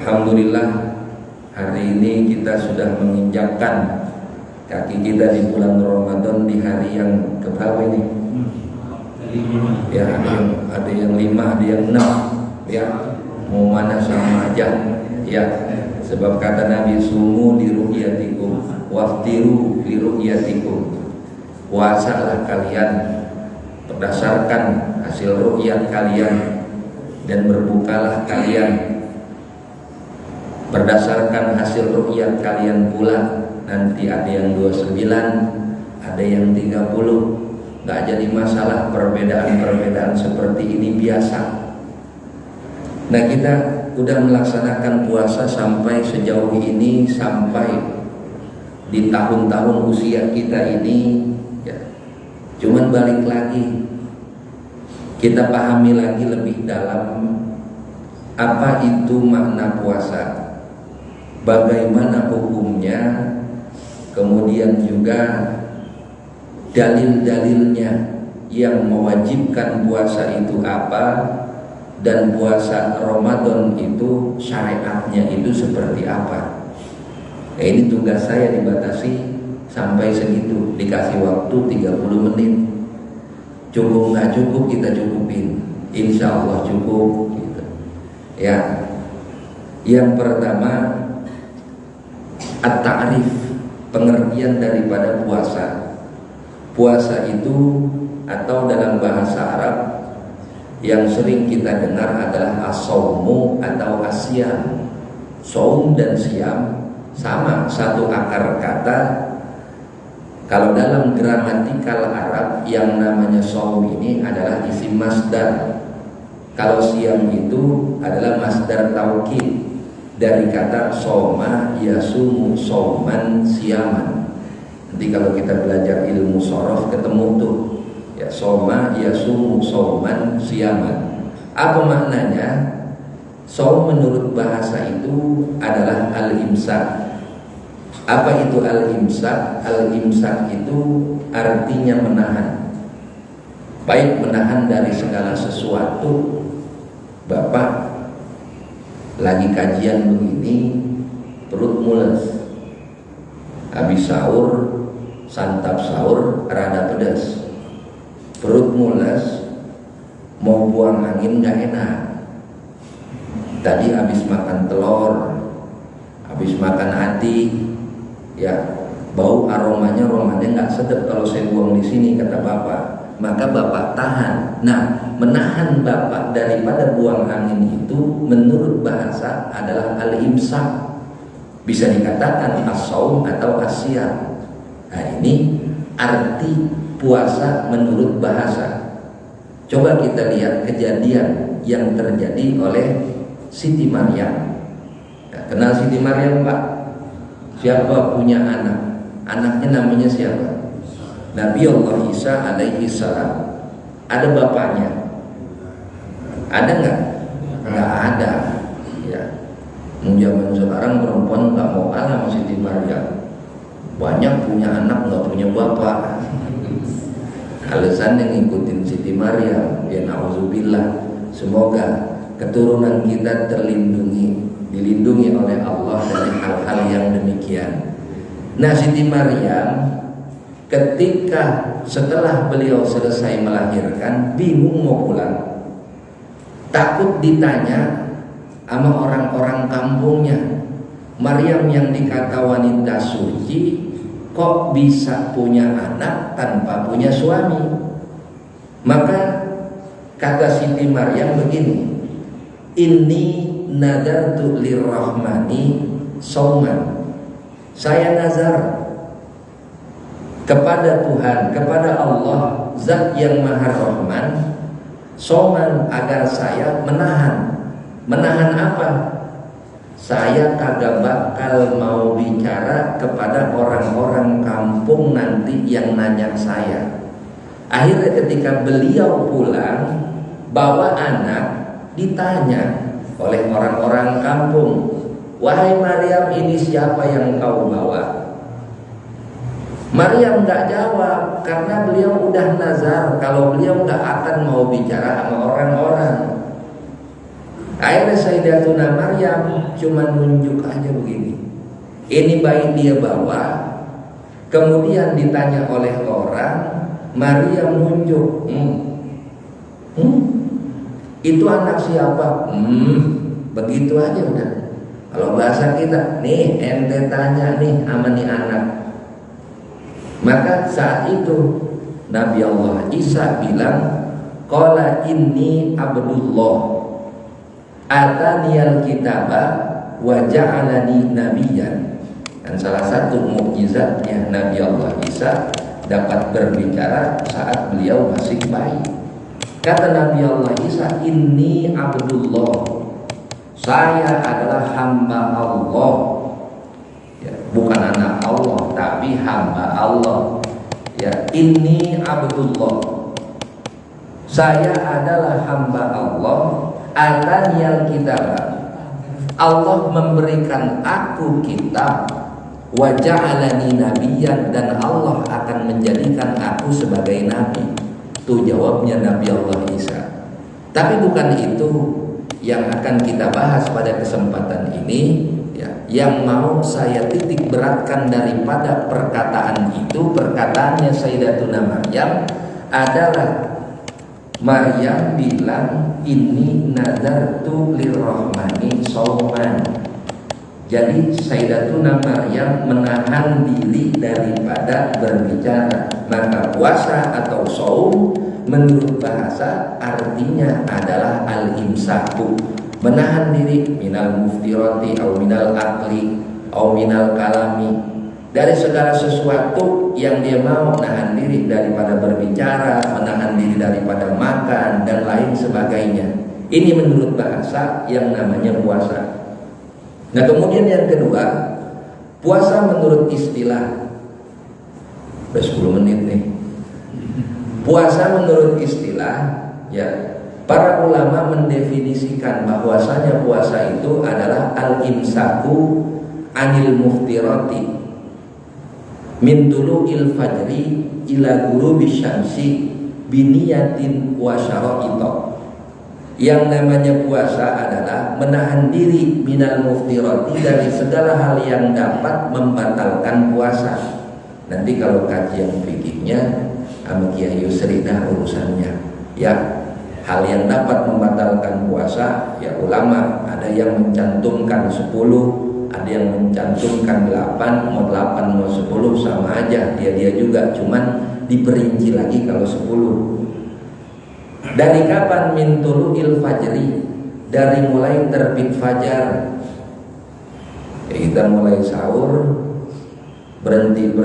Alhamdulillah, hari ini kita sudah menginjakkan kaki kita di bulan Ramadan di hari yang keberapa ini? Ya, ada yang 5, ada yang 6. Ya, mau mana sama aja. Ya, sebab kata Nabi, sumu li ru'yatikum waftiru li ru'yatikum. Puasalah kalian berdasarkan hasil ru'yat kalian, dan berbukalah kalian berdasarkan hasil ru'yat kalian pula. Nanti ada yang 29, ada yang 30. Gak jadi masalah, perbedaan-perbedaan seperti ini biasa. Nah, kita udah melaksanakan puasa sampai sejauh ini, sampai di tahun-tahun usia kita ini ya. Cuman balik lagi, kita pahami lagi lebih dalam apa itu makna puasa, bagaimana hukumnya, kemudian juga dalil-dalilnya yang mewajibkan puasa itu apa, dan puasa Ramadan itu syariatnya itu seperti apa. Nah, ini tugas saya dibatasi sampai segitu, dikasih waktu 30 menit. Cukup nggak cukup kita cukupin, insya Allah cukup gitu. Ya, yang pertama at-ta'rif, pengertian daripada puasa. Puasa itu atau dalam bahasa Arab yang sering kita dengar adalah as-saumu atau as-siyam. Saum dan siam sama, satu akar kata. Kalau dalam gramatikal Arab yang namanya saum ini adalah isim masdar. Kalau siam itu adalah masdar taukid dari kata soma yasumu sauman siaman. Nanti kalau kita belajar ilmu shorof ketemu tuh ya, soma yasumu sauman siaman. Apa maknanya? Saum menurut bahasa itu adalah al-imsak. Apa itu al-imsak? Al-imsak itu artinya menahan, baik menahan dari segala sesuatu. Bapak lagi kajian begini, perut mules, habis sahur, santap sahur rada pedas, perut mules, mau buang angin gak enak. Tadi habis makan telur, habis makan hati, ya bau aromanya nggak sedap kalau saya buang di sini, kata bapak. Maka bapak tahan. Nah, menahan bapak daripada buang angin itu menurut bahasa adalah al-imsak. Bisa dikatakan as-saum atau as-siyam. Nah, ini arti puasa menurut bahasa. Coba kita lihat kejadian yang terjadi oleh Siti Maryam. Nah, kenal Siti Maryam, Pak? Siapa punya anak? Anaknya namanya siapa? Nabi Allah Isa alaihi salam. Ada bapaknya? Ada nggak? Nggak ada. Ya. Zaman sekarang perempuan nggak mau kalah sama Siti Maryam. Banyak punya anak nggak punya bapak. Alasan yang ngikutin Siti Maryam, ya na'udzubillah. Semoga keturunan kita dilindungi oleh Allah dari hal-hal yang demikian. Nah, Siti Maryam ketika setelah beliau selesai melahirkan, bingung mau pulang, takut ditanya sama orang-orang kampungnya, Maryam yang dikata wanita suci kok bisa punya anak tanpa punya suami? Maka kata Siti Maryam begini, inni nadartu lirrahmani sauman. Saya nazar kepada Tuhan, kepada Allah Zat yang Maha Rahman, sauman, agar saya menahan. Menahan apa? Saya kagak bakal mau bicara kepada orang-orang kampung nanti yang nanya saya. Akhirnya ketika beliau pulang bawa anak, ditanya oleh orang-orang kampung, wahai Maryam, ini siapa yang kau bawa? Maryam gak jawab karena beliau udah nazar kalau beliau gak akan mau bicara sama orang-orang. Akhirnya Sayyidatuna Maryam cuma nunjuk aja begini. Ini bayi dia bawa. Kemudian ditanya oleh orang, Maryam nunjuk. Itu anak siapa? Begitu aja udah. Kalau bahasa kita, nih ente tanya nih sama nih anak. Maka saat itu Nabi Allah Isa bilang, qala inni abdullah ataniyal kitaba wa ja'alani nabiyyan. Dan salah satu mukjizatnya Nabi Allah Isa dapat berbicara saat beliau masih bayi. Kata Nabi Allah Isa, inni abdullah, saya adalah hamba Allah, ya, bukan anak Allah tapi hamba Allah. Ya, inni abdullah, saya adalah hamba Allah. Ataniyal kitab, Allah memberikan aku kitab. Wa ja'alani nabiyyan, dan Allah akan menjadikan aku sebagai nabi. Itu jawabnya Nabi Allah Isa. Tapi bukan itu yang akan kita bahas pada kesempatan ini, ya. Yang mau saya titik beratkan daripada perkataan itu, perkataannya Sayyidatuna Maryam adalah, Maryam bilang, ini nadartu lirrahmani shauman. Jadi Sayyidatuna Maryam menahan diri daripada berbicara. Maka puasa atau shaum menurut bahasa artinya adalah al-imsaku, menahan diri minal muftirati au minal akli au minal kalami, dari segala sesuatu yang dia mau menahan diri daripada berbicara, menahan diri daripada makan dan lain sebagainya. Ini menurut bahasa yang namanya puasa. Nah, kemudian yang kedua, puasa menurut istilah. Udah 10 menit nih. Puasa menurut istilah, ya, para ulama mendefinisikan bahwasanya puasa itu adalah al-imsaku anil muftirati min tulu'il fajri ila ghurubisy syamsi biniyatin wa syara'ita. Yang namanya puasa adalah menahan diri minal muftirati, dari segala hal yang dapat membatalkan puasa. Nanti kalau kajian fikihnya sama Kiai Yusri dah urusannya, ya. Hal yang dapat membatalkan puasa, ya ulama ada yang mencantumkan 10, ada yang mencantumkan 8, mau 8 mau 10 sama aja, dia juga, cuman diperinci lagi kalau 10. Dari kapan? Min tulu'il fajri, dari mulai terbit fajar. Ya, kita mulai sahur, berhenti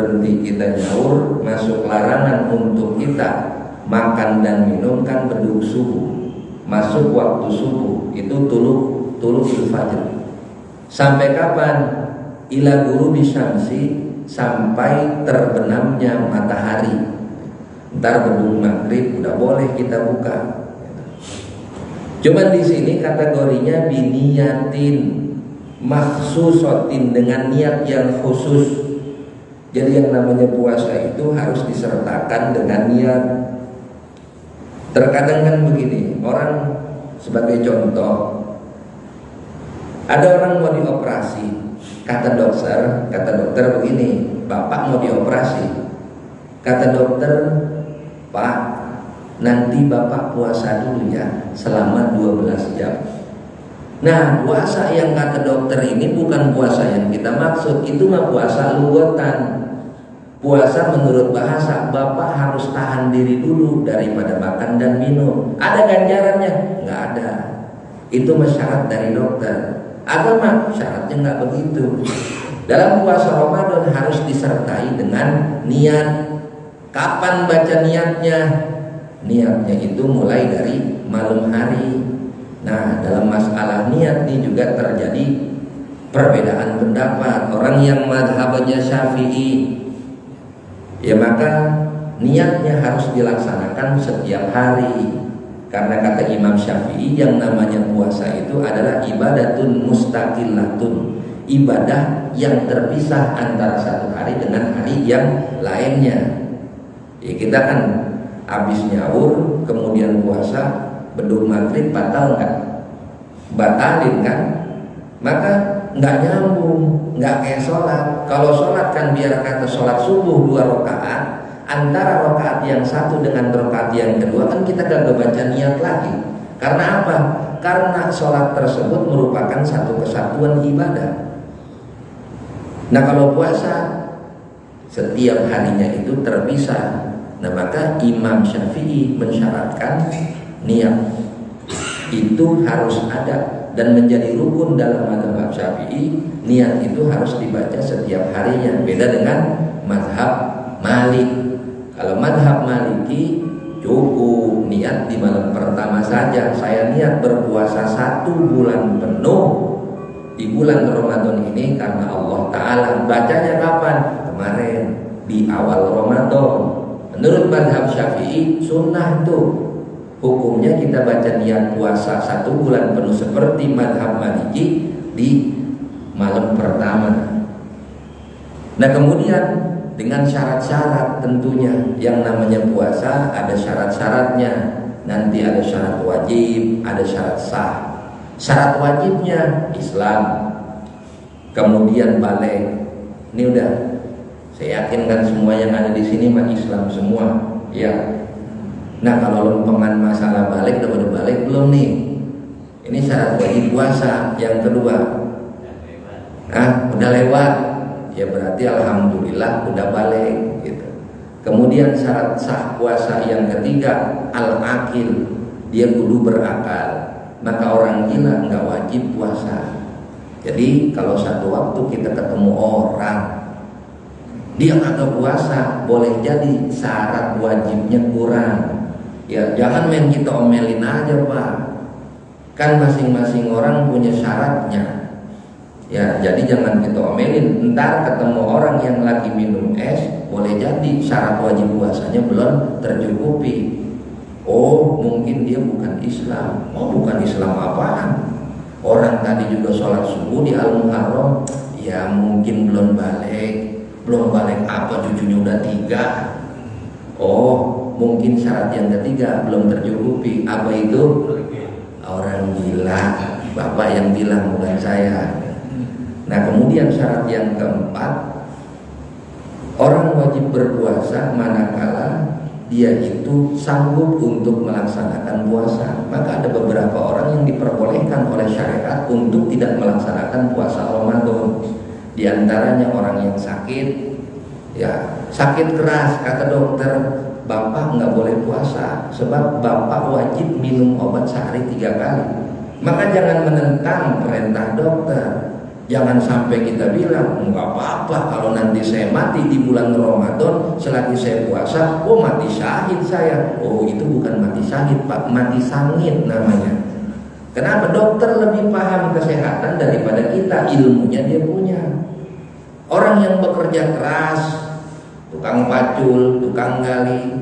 kita nyaur, masuk larangan untuk kita makan dan minum kan beduk subuh, masuk waktu subuh, itu tulu'il fajri. Sampai kapan? Ila ghurubi syamsi, sampai terbenamnya matahari. Ntar beduk maghrib udah boleh kita buka. Cuman di sini kategorinya biniyatin makhsusatin, dengan niat yang khusus. Jadi yang namanya puasa itu harus disertakan dengan niat. Terkadang kan begini, orang sebagai contoh, ada orang mau dioperasi, kata dokter begini, bapak mau dioperasi, kata dokter, Pak, nanti bapak puasa dulu ya selama 12 jam. Nah, puasa yang kata dokter ini bukan puasa yang kita maksud, itu mah puasa lugatan. Puasa menurut bahasa, bapak harus tahan diri dulu daripada makan dan minum. Ada ganjarannya? Nggak ada. Itu syarat dari dokter. Agama syaratnya nggak begitu. Dalam puasa Ramadan harus disertai dengan niat. Kapan baca niatnya? Niatnya itu mulai dari malam hari. Nah, dalam masalah niat ini juga terjadi perbedaan pendapat. Orang yang mazhabnya Syafi'i, ya maka niatnya harus dilaksanakan setiap hari. Karena kata Imam Syafi'i, yang namanya puasa itu adalah ibadatun mustaqillatun, ibadah yang terpisah antara satu hari dengan hari yang lainnya. Ya, kita kan habis nyaur kemudian puasa, beduk maghrib batal nggak? batalin kan, maka nggak nyambung, nggak kayak sholat. Kalau sholat kan biar kata sholat subuh 2 rakaat, antara rakaat yang satu dengan rakaat yang kedua kan kita gak baca niat lagi. Karena apa? Karena sholat tersebut merupakan satu kesatuan ibadah. Nah kalau puasa setiap harinya itu terpisah. Nah maka Imam Syafi'i mensyaratkan niat itu harus ada dan menjadi rukun dalam mazhab Syafi'i. Niat itu harus dibaca setiap harinya. Beda dengan mazhab Malik. Kalau mazhab Maliki cukup niat di malam pertama saja. Saya niat berpuasa 1 bulan penuh di bulan Ramadan ini karena Allah Ta'ala. Bacanya kapan? Kemarin di awal Ramadan. Menurut mazhab Syafi'i sunnah tuh. Hukumnya kita baca niat puasa 1 bulan penuh seperti mazhab Maliki di malam pertama. Nah kemudian dengan syarat-syarat tentunya. Yang namanya puasa ada syarat-syaratnya. Nanti ada syarat wajib, ada syarat sah. Syarat wajibnya Islam, kemudian balik. Ini udah, saya yakin kan semua yang ada di sini mah Islam semua, ya. Nah kalau lempengan masalah balik, udah balik belum nih? Ini syarat wajib puasa. Yang kedua, udah lewat, ya berarti alhamdulillah udah balik gitu. Kemudian syarat sah puasa yang ketiga al-akil, dia kudu berakal. Maka orang gila nggak wajib puasa. Jadi kalau satu waktu kita ketemu orang dia kagak puasa, boleh jadi syarat wajibnya kurang. Ya jangan main kita omelin aja Pak. Kan masing-masing orang punya syaratnya. Ya jadi jangan kita omelin. Ntar ketemu orang yang lagi minum es, boleh jadi syarat wajib puasanya belum tercukupi. Oh mungkin dia bukan Islam. Oh bukan Islam apaan? Orang tadi juga sholat subuh di Al-Muharram. Ya mungkin belum balik. Belum balik apa, cucunya udah 3. Oh mungkin syarat yang ketiga belum tercukupi. Apa itu? Orang gila. Bapak yang bilang bukan saya. Nah kemudian syarat yang keempat, orang wajib berpuasa manakala dia itu sanggup untuk melaksanakan puasa. Maka ada beberapa orang yang diperbolehkan oleh syariat untuk tidak melaksanakan puasa Ramadan. Di antaranya orang yang sakit, ya sakit keras, kata dokter, bapak nggak boleh puasa sebab bapak wajib minum obat sehari 3 kali. Maka jangan menentang perintah dokter. Jangan sampai kita bilang nggak apa-apa kalau nanti saya mati di bulan Ramadan selagi saya puasa, oh mati syahid saya. Oh itu bukan mati syahid Pak, mati sangit namanya. Kenapa? Dokter lebih paham kesehatan daripada kita, ilmunya dia punya. Orang yang bekerja keras, tukang pacul, tukang gali,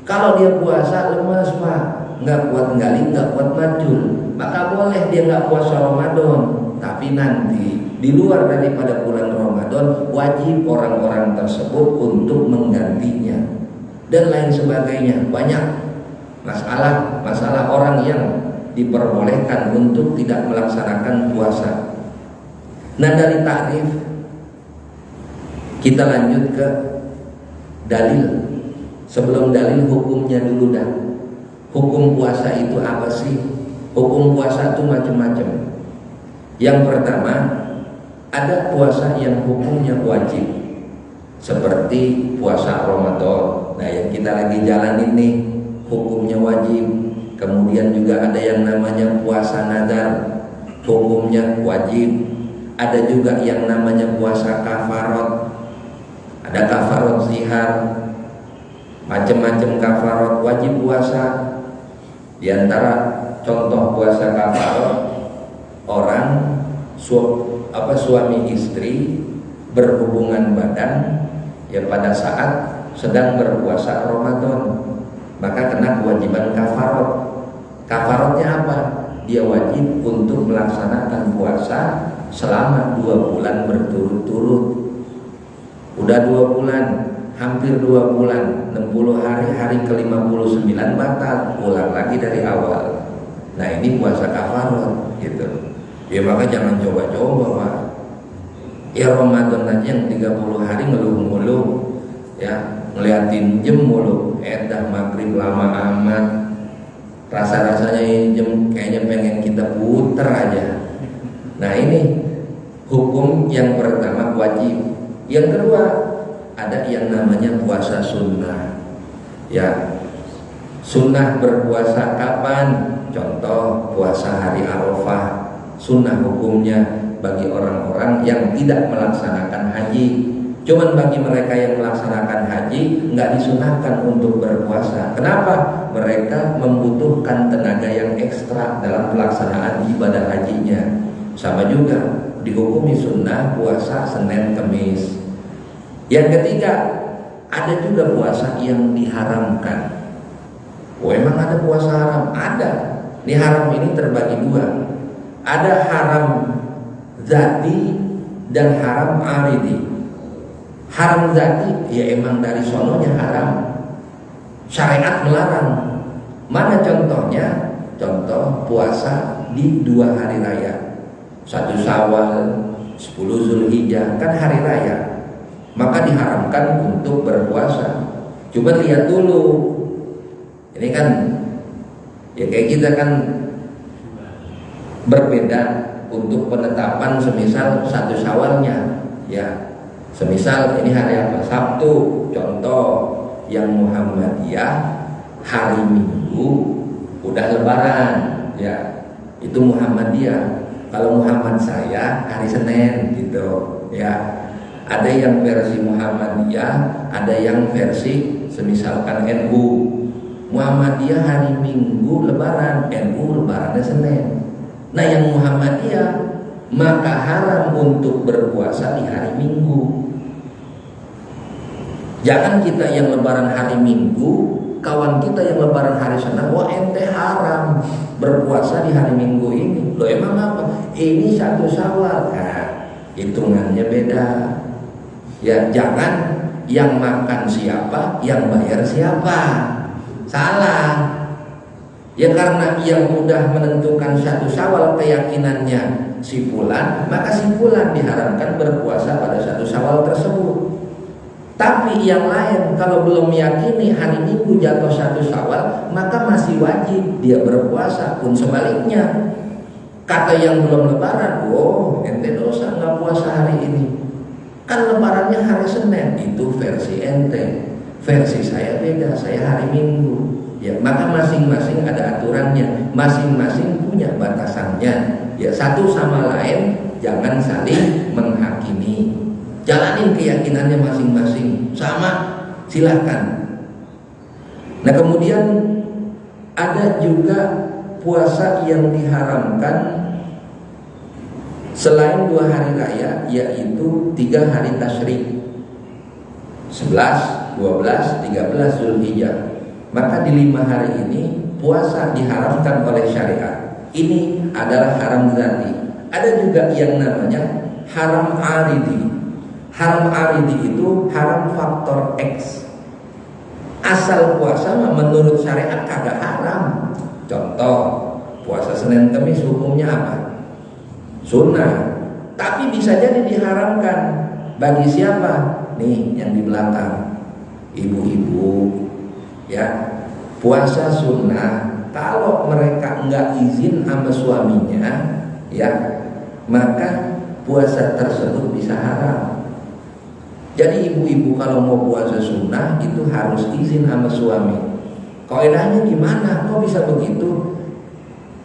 kalau dia puasa lemas Pak, nggak kuat gali, nggak kuat pacul, maka boleh dia nggak puasa Ramadan. Tapi nanti di luar daripada bulan Ramadan wajib orang-orang tersebut untuk menggantinya dan lain sebagainya. Banyak masalah orang yang diperbolehkan untuk tidak melaksanakan puasa. Nah dari takrif kita lanjut ke dalil. Sebelum dalil hukumnya dulu dah. Hukum puasa itu apa sih? Hukum puasa itu macam-macam. Yang pertama, ada puasa yang hukumnya wajib, seperti puasa Ramadan. Nah yang kita lagi jalanin nih hukumnya wajib. Kemudian juga ada yang namanya puasa nazar, hukumnya wajib. Ada juga yang namanya puasa kafarat. Ada kafarat zihar, macam-macam kafarat wajib puasa. Di antara contoh puasa kafarat, orang suami istri berhubungan badan ya pada saat sedang berpuasa Ramadan, maka kena kewajiban kafarat. Kafaratnya apa? Dia wajib untuk melaksanakan puasa selama 2 bulan berturut-turut. Udah 2 bulan, hampir 2 bulan, 60 hari, hari ke-59 batal, ulang lagi dari awal. Nah ini puasa kafarat gitu. Ya maka jangan coba-coba Pak. Ya Ramadan aja yang 30 hari ngeluh-ngeluh, ya ngeliatin jam mulu, edah maghrib lama amat, rasa-rasanya ini jam kayaknya pengen kita puter aja. Nah ini hukum yang pertama wajib. Yang kedua ada yang namanya puasa sunnah. Ya sunnah berpuasa kapan? Contoh puasa hari Arafah, sunnah hukumnya bagi orang-orang yang tidak melaksanakan haji. Cuman bagi mereka yang melaksanakan haji nggak disunahkan untuk berpuasa. Kenapa? Mereka membutuhkan tenaga yang ekstra dalam pelaksanaan ibadah hajinya. Sama juga dihukumi sunnah puasa Senin Kemis. Yang ketiga ada juga puasa yang diharamkan. Oh emang ada puasa haram? Ada. Ini haram ini terbagi dua. Ada haram zati dan haram aridi. Haram zati ya emang dari sononya haram, syariat melarang. Mana contohnya? Contoh puasa di 2 hari raya, 1 Syawal, 10 Zulhijjah, kan hari raya, maka diharamkan untuk berpuasa. Coba lihat dulu, ini kan ya kayak kita kan berbeda untuk penetapan semisal 1 Syawalnya, ya semisal ini hari apa? Sabtu, contoh yang Muhammadiyah hari Minggu udah Lebaran, ya itu Muhammadiyah. Kalau Muhammad saya hari Senin gitu, ya ada yang versi Muhammadiyah, ada yang versi semisalkan NU. Muhammadiyah hari Minggu Lebaran, NU Lebarannya Senin. Nah yang Muhammadiyah maka haram untuk berpuasa di hari Minggu. Jangan kita yang lebaran hari Minggu, kawan kita yang lebaran hari Senin, wah ente haram berpuasa di hari Minggu ini. Loh emang apa? Ini 1 Syawal. Nah, hitungannya beda. Ya jangan yang makan siapa, yang bayar siapa. Salah. Ya karena yang mudah menentukan 1 Syawal keyakinannya si fulan, maka si fulan diharamkan berpuasa pada 1 Syawal tersebut. Tapi yang lain kalau belum meyakini hari Minggu jatuh 1 Syawal, maka masih wajib dia berpuasa. Pun sebaliknya, kata yang belum lebaran, oh ente dosa nggak puasa hari ini, kan lebarannya hari Senin. Itu versi ente, versi saya beda, saya hari Minggu. Ya, maka masing-masing ada aturannya, masing-masing punya batasannya. Ya, satu sama lain jangan saling menghakimi. Jalanin keyakinannya masing-masing, sama silahkan. Nah kemudian ada juga puasa yang diharamkan selain 2 hari raya, yaitu 3 hari tasyrik, 11, 12, 13 Zulhijjah. Maka di 5 hari ini puasa diharamkan oleh syariat. Ini adalah haram zati. Ada juga yang namanya haram aridi. Haram aridi itu haram faktor X. Asal puasa menurut syariat kagak haram. Contoh puasa Senin Kemis hukumnya apa? Sunnah. Tapi bisa jadi diharamkan. Bagi siapa? Nih yang di belakang, ibu-ibu. Ya, puasa sunnah kalau mereka nggak izin sama suaminya, ya maka puasa tersebut bisa haram. Jadi ibu-ibu kalau mau puasa sunnah itu harus izin sama suami. Kaidahnya gimana? Kok bisa begitu?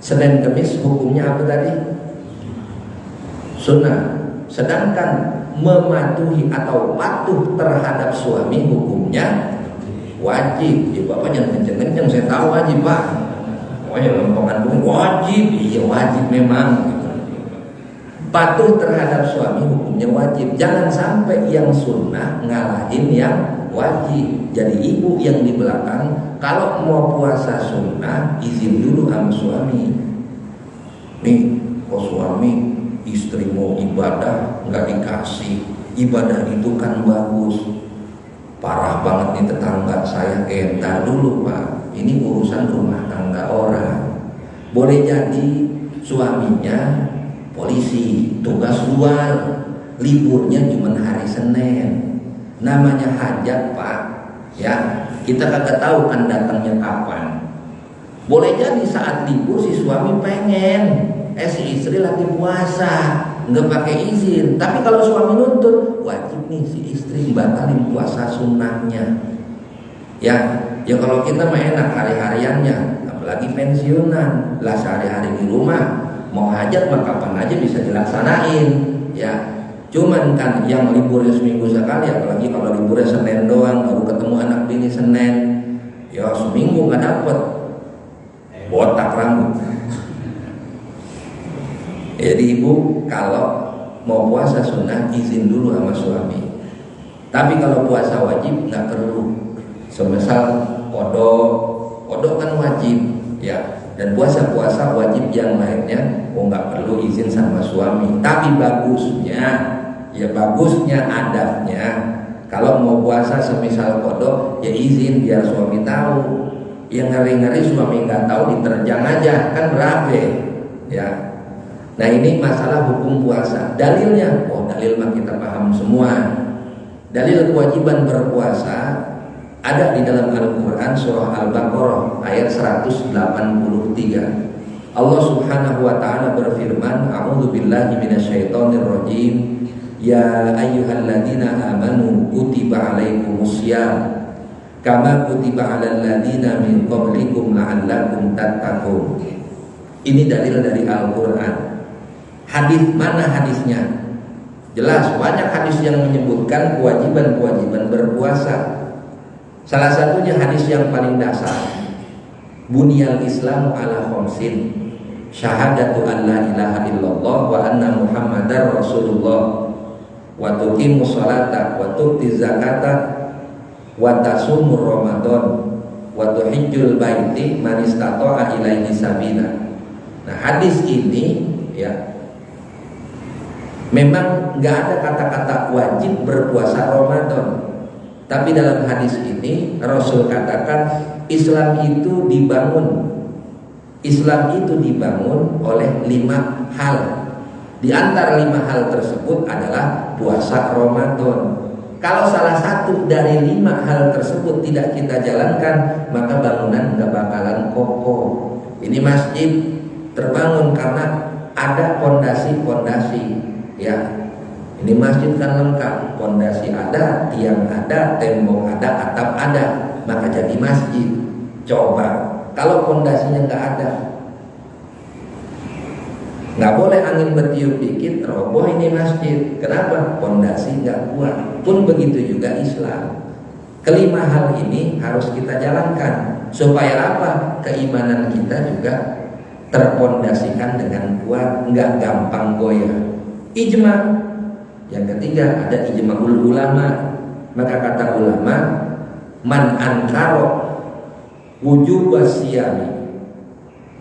Senin Kemis hukumnya apa tadi? Sunnah. Sedangkan mematuhi atau patuh terhadap suami hukumnya wajib. Ya bapak jangan kenceng-kenceng, saya tahu wajib pak. Oh ya lempongan wajib, iya wajib memang. Patuh terhadap suami hukumnya wajib. Jangan sampai yang sunnah ngalahin yang wajib. Jadi ibu yang di belakang kalau mau puasa sunnah izin dulu sama suami. Nih, oh suami istri mau ibadah nggak dikasih. Ibadah itu kan bagus. Parah banget nih tetangga saya, entar dulu pak, ini urusan rumah tangga orang. Boleh jadi suaminya polisi, tugas luar, liburnya cuma hari Senin. Namanya hajat, Pak. Ya, kita kagak tahu kan datangnya kapan. Boleh jadi saat libur si suami pengen, si istri lagi puasa, nggak pakai izin. Tapi kalau suami nuntut, wajib nih si istri batalin puasa sunnahnya. Ya kalau kita mah enak hari-hariannya, apalagi pensiunan, lah sehari-hari di rumah, mau hajat mah kapan aja bisa dilaksanain. Ya, cuman kan yang liburnya seminggu sekali, apalagi kalau liburnya Senin doang, baru ketemu anak bini Senin, ya seminggu nggak dapet, botak rambut. Jadi ibu kalau mau puasa sunnah izin dulu sama suami. Tapi kalau puasa wajib nggak perlu. Semisal kodok kan wajib, ya. Dan puasa wajib yang lainnya, nggak perlu izin sama suami. Tapi bagusnya adabnya, kalau mau puasa semisal kodok, ya izin biar suami tahu. Yang ngeri-ngeri suami nggak tahu diterjang aja, kan berabe, ya. Nah ini masalah hukum puasa. Dalilnya, dalil mah kita paham semua. Dalil kewajiban berpuasa ada di dalam Al-Quran surah Al-Baqarah ayat 183. Allah subhanahu wa ta'ala berfirman, A'udzu billahi minasyaitonir rajim. Ya ayyuhalladzina amanu kutiba alaikumussyam kama kutiba alal ladzina min qablikum la'allakum tattaqun. Ini dalil dari Al-Quran. Hadis mana hadisnya? Jelas banyak hadis yang menyebutkan kewajiban-kewajiban berpuasa. Salah satunya hadis yang paling dasar, Bunyal Islamu ala khamsin, syahadatu an la ilaha illallah wa anna muhammadar rasulullah, wa tuqimus salata wa tu'tiz zakata wa tasumur ramadan wa tuhijjul baiti man istata'a ilaihi sabila. Nah, hadis ini ya memang nggak ada kata-kata wajib berpuasa Ramadan. Tapi dalam hadis ini Rasul katakan Islam itu dibangun oleh 5 hal. Di antara 5 hal tersebut adalah puasa Ramadan. Kalau salah satu dari 5 hal tersebut tidak kita jalankan, maka bangunan nggak bakalan kokoh. Ini masjid terbangun karena ada pondasi-pondasi, ya. Ini masjid kan lengkap, pondasi ada, tiang ada, tembok ada, atap ada, maka jadi masjid. Coba kalau pondasinya nggak ada, nggak boleh angin bertiup dikit roboh ini masjid. Kenapa? Pondasi nggak kuat. Pun begitu juga Islam. Kelima hal ini harus kita jalankan supaya apa? Keimanan kita juga terpondasikan dengan kuat, nggak gampang goyah. Ijma. Yang ketiga ada ijma'ul ulama. Maka kata ulama, man ankaro wujub wasyami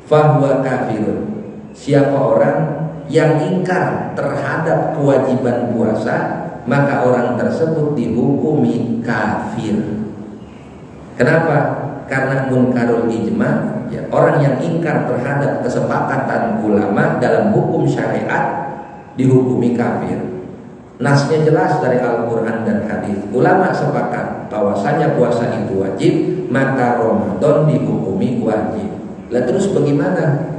fahuwa kafirun. Siapa orang yang ingkar terhadap kewajiban puasa, maka orang tersebut dihukumi kafir. Kenapa? Karena munkarul ijma, ya, orang yang ingkar terhadap kesepakatan ulama dalam hukum syariat dihukumi kafir. Nasnya jelas dari Al-Quran dan hadis. Ulama sepakat bahwasanya puasa itu wajib, maka Ramadan dihukumi wajib. Lah terus bagaimana?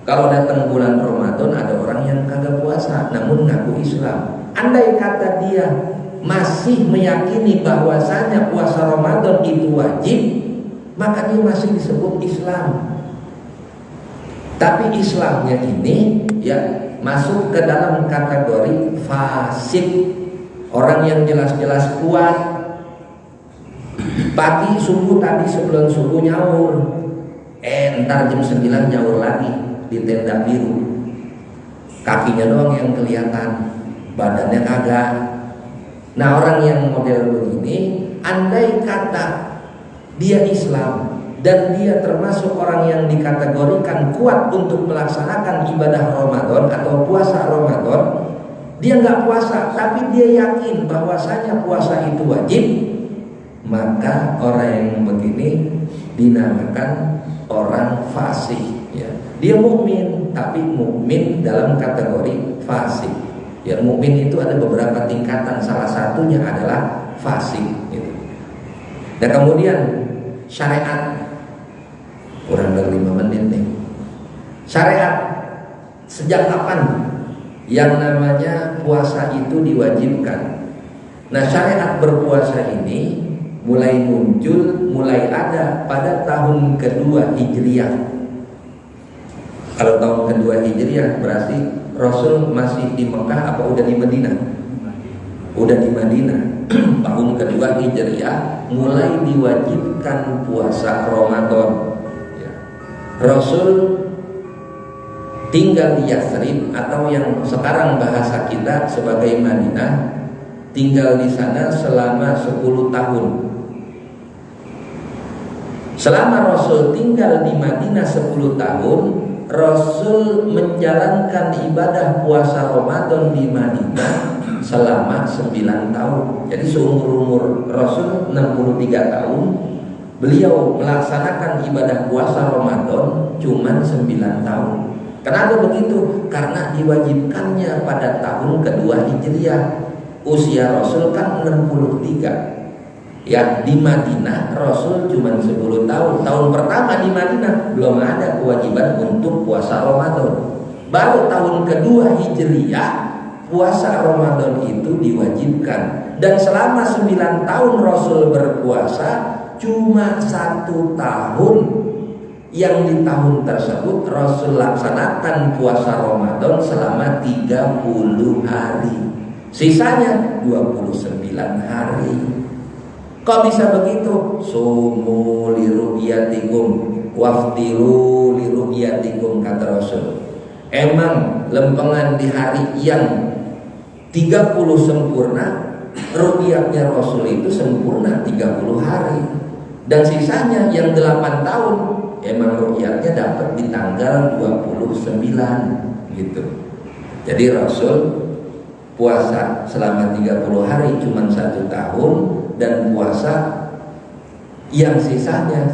Kalau datang bulan Ramadan ada orang yang kagak puasa namun ngaku Islam. Andai kata dia masih meyakini bahwasanya puasa Ramadan itu wajib, maka dia masih disebut Islam. Tapi Islamnya ini ya masuk ke dalam kategori fasik. Orang yang jelas-jelas kuat, pagi subuh tadi sebelum subuh nyaur, entar jam 9 nyaur lagi di tenda biru, kakinya doang yang kelihatan, badannya kagak. Nah orang yang model begini, andai kata dia Islam dan dia termasuk orang yang dikategorikan kuat untuk melaksanakan ibadah Ramadan atau puasa Ramadan, dia nggak puasa tapi dia yakin bahwasanya puasa itu wajib, maka orang yang begini dinamakan orang fasik, ya. Dia mukmin tapi mukmin dalam kategori fasik. Ya, mukmin itu ada beberapa tingkatan, salah satunya adalah fasik gitu. Dan kemudian syariat, kurang dari 5 menit nih. Syariat, sejak kapan yang namanya puasa itu diwajibkan? Nah, syariat berpuasa ini mulai muncul, mulai ada pada tahun kedua Hijriah. Kalau tahun kedua Hijriah berarti Rasul masih di Mekah apa udah di Madinah? Udah di Madinah. Tahun kedua Hijriah mulai diwajibkan puasa Ramadan. Ya. Rasul tinggal di Yathrib atau yang sekarang bahasa kita sebagai Madinah, tinggal di sana selama 10 tahun. Selama Rasul tinggal di Madinah 10 tahun, Rasul menjalankan ibadah puasa Ramadan di Madinah selama 9 tahun. Jadi seumur-umur Rasul 63 tahun, beliau melaksanakan ibadah puasa Ramadan cuma 9 tahun. Kenapa begitu? Karena diwajibkannya pada tahun kedua Hijriah. Usia Rasul kan 63. Ya, di Madinah Rasul cuma 10 tahun. Tahun pertama di Madinah belum ada kewajiban untuk puasa Ramadan. Baru tahun kedua Hijriah puasa Ramadan itu diwajibkan. Dan selama 9 tahun Rasul berpuasa, cuma 1 tahun yang di tahun tersebut Rasul laksanakan puasa Ramadan selama 30 hari. Sisanya 29 hari. Kok bisa begitu? Sumu li ru'yatikum waftiru li ru'yatikum, kata Rasul. Emang lempengan di hari yang 30 sempurna, ru'yatnya Rasul itu sempurna 30 hari. Dan sisanya yang 8 tahun emang ru'yatnya dapat di tanggal 29 gitu. Jadi Rasul puasa selama 30 hari cuma 1 tahun, dan puasa yang sisanya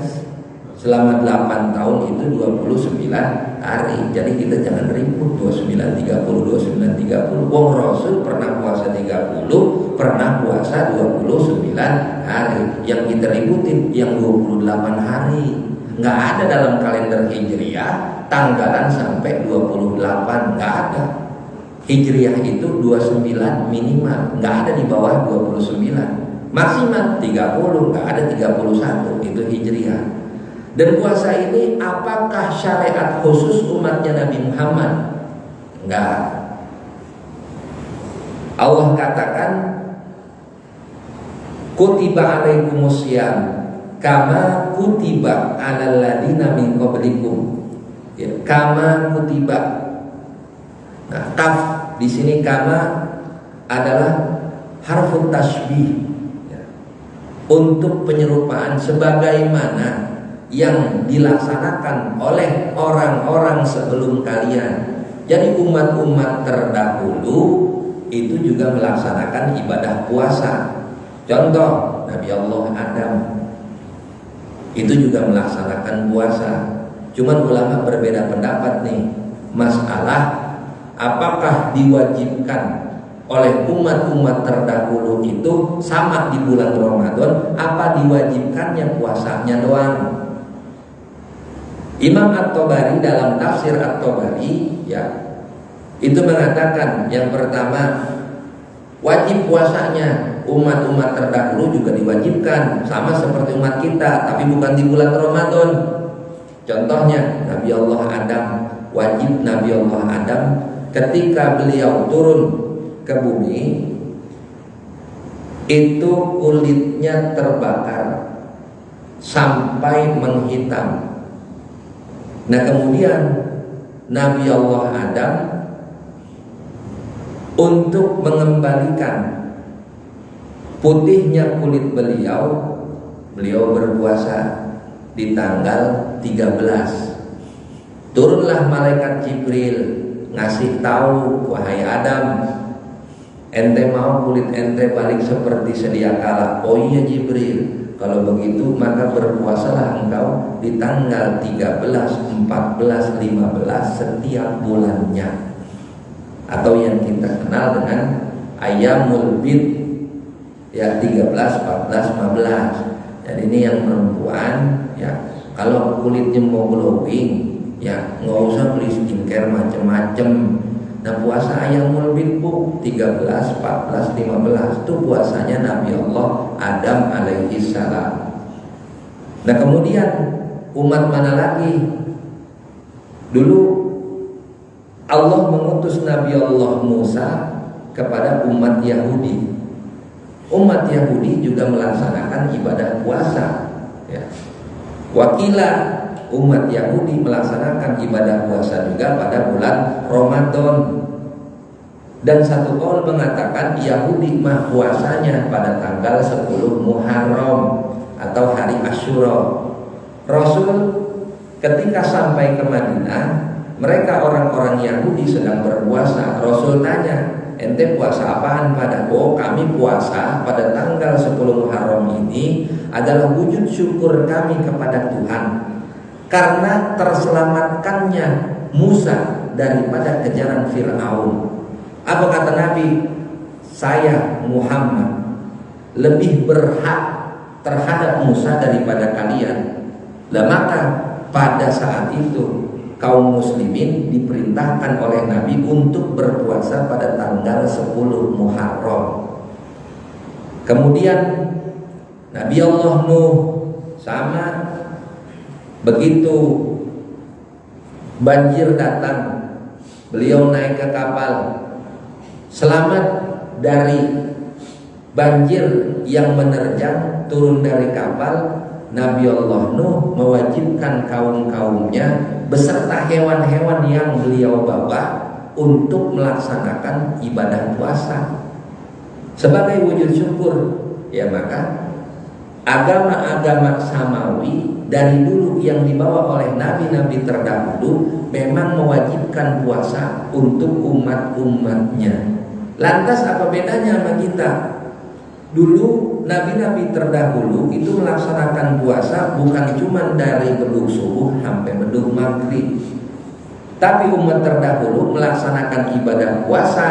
selama 8 tahun itu 29 hari. Jadi kita jangan ribut 29 30 29 30. Wong Rasul pernah puasa 30, pernah puasa 29 hari. Yang kita ributin yang 28 hari. Nggak ada dalam kalender Hijriah tanggalan sampai 28, nggak ada. Hijriah itu 29 minimal, nggak ada di bawah 29. Maksimal 30, nggak ada 31, itu Hijriah. Dan puasa ini apakah syariat khusus umatnya Nabi Muhammad? Enggak. Allah katakan, kutiba alaikumusiyam kama kutiba alal ladina min qablikum. Ya, kama kutiba. Nah, kaf di sini kama adalah harfun tasbih. Untuk penyerupaan sebagaimana yang dilaksanakan oleh orang-orang sebelum kalian. Jadi umat-umat terdahulu itu juga melaksanakan ibadah puasa. Contoh Nabi Allah Adam itu juga melaksanakan puasa. Cuman ulama berbeda pendapat nih, masalah apakah diwajibkan oleh umat-umat terdahulu itu sama di bulan Ramadan, apa diwajibkannya puasanya doang. Imam At-Tabari dalam tafsir At-Tabari ya itu mengatakan yang pertama, wajib puasanya umat-umat terdahulu juga diwajibkan sama seperti umat kita, tapi bukan di bulan Ramadan. Contohnya Nabi Allah Adam, wajib Nabi Allah Adam ketika beliau turun ke bumi itu kulitnya terbakar sampai menghitam. Nah, kemudian Nabi Allah Adam untuk mengembalikan putihnya kulit beliau berpuasa di tanggal 13. Turunlah malaikat Jibril ngasih tahu, wahai Adam, ente mau kulit ente balik seperti sedia kala? Oh iya Jibril, Kalau begitu maka berpuasalah engkau di tanggal 13, 14, 15 setiap bulannya, atau yang kita kenal dengan Ayyamul Bid, ya 13, 14, 15. Jadi ini yang perempuan, ya kalau kulitnya mau glowing, ya nggak usah beli skincare macem-macem. Nah puasa Ayyamul Bid bu 13, 14, 15 itu puasanya Nabi Allah Adam alaihi salam. Nah kemudian umat mana lagi? Dulu Allah mengutus Nabi Allah Musa kepada umat Yahudi. Umat Yahudi juga melaksanakan ibadah puasa, ya. Wakilah umat Yahudi melaksanakan ibadah puasa juga pada bulan Ramadan. Dan satu kaul mengatakan Yahudi mah puasanya pada tanggal 10 Muharram atau hari Asyura. Rasul ketika sampai ke Madinah, mereka orang-orang Yahudi sedang berpuasa. Rasul tanya, ente puasa apaan pada? Oh kami puasa pada tanggal 10 Muharram ini adalah wujud syukur kami kepada Tuhan karena terselamatkannya Musa daripada kejaran Fir'aun. Apa kata Nabi? Saya Muhammad lebih berhak terhadap Musa daripada kalian. Lah maka pada saat itu kaum muslimin diperintahkan oleh Nabi untuk berpuasa pada tanggal 10 Muharram. Kemudian Nabi Allah Nuh sama, begitu banjir datang, beliau naik ke kapal, selamat dari banjir yang menerjang, turun dari kapal. Nabi Allah Nuh mewajibkan kaum-kaumnya beserta hewan-hewan yang beliau bawa untuk melaksanakan ibadah puasa sebagai wujud syukur. Ya maka agama-agama samawi dari dulu yang dibawa oleh nabi-nabi terdahulu memang mewajibkan puasa untuk umat-umatnya. Lantas apa bedanya sama kita? Dulu nabi-nabi terdahulu itu melaksanakan puasa bukan cuma dari bedug subuh sampai bedug maghrib, tapi umat terdahulu melaksanakan ibadah puasa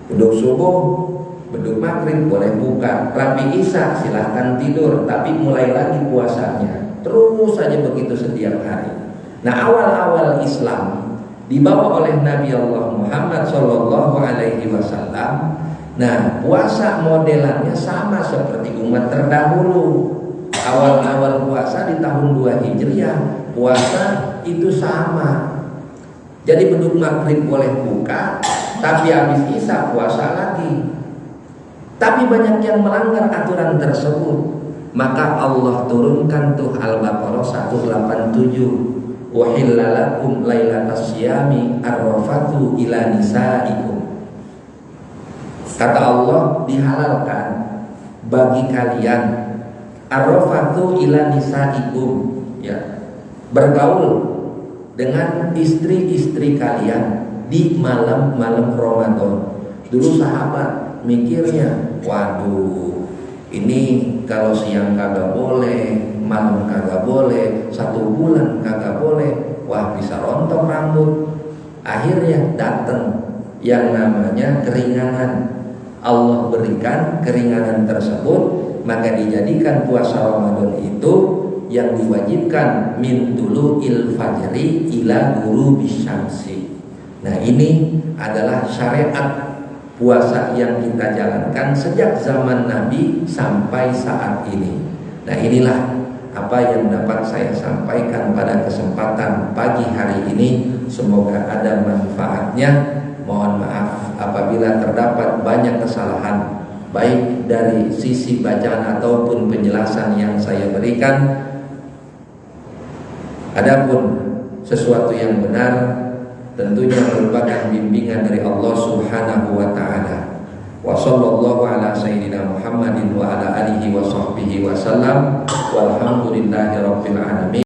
bedug subuh, bedug maghrib boleh buka, rabi isya silahkan tidur, tapi mulai lagi puasanya terus saja begitu setiap hari. Nah awal-awal Islam dibawa oleh Nabi Allah Muhammad Sallallahu Alaihi Wasallam. Nah puasa modelannya sama seperti umat terdahulu. Awal-awal puasa di tahun 2 Hijriah, puasa itu sama. Jadi bedug maghrib boleh buka, tapi habis isya puasa lagi. Tapi banyak yang melanggar aturan tersebut. Maka Allah turunkan tuh Al-Baqarah 187. Wahillalakum lailatas syiyami arrafatu ila nisaikum. Kata Allah, dihalalkan bagi kalian arrafatu ila nisaikum, ya, bergaul dengan istri-istri kalian di malam-malam Ramadan. Dulu sahabat mikirnya, waduh, ini kalau siang kagak boleh, malam kagak boleh, 1 bulan kagak boleh, wah bisa rontok rambut. Akhirnya datang yang namanya keringanan. Allah berikan keringanan tersebut, maka dijadikan puasa Ramadan itu yang diwajibkan min tulu'il fajri ila ghurubis syamsi. Nah ini adalah syariat puasa yang kita jalankan sejak zaman Nabi sampai saat ini. Nah inilah apa yang dapat saya sampaikan pada kesempatan pagi hari ini. Semoga ada manfaatnya. Mohon maaf apabila terdapat banyak kesalahan, baik dari sisi bacaan ataupun penjelasan yang saya berikan. Adapun sesuatu yang benar tentunya merupakan bimbingan dari Allah Subhanahu wa taala. Wa sallallahu ala sayyidina Muhammadin wa ala alihi wa sahbihi wasallam. Walhamdulillahirabbil alamin.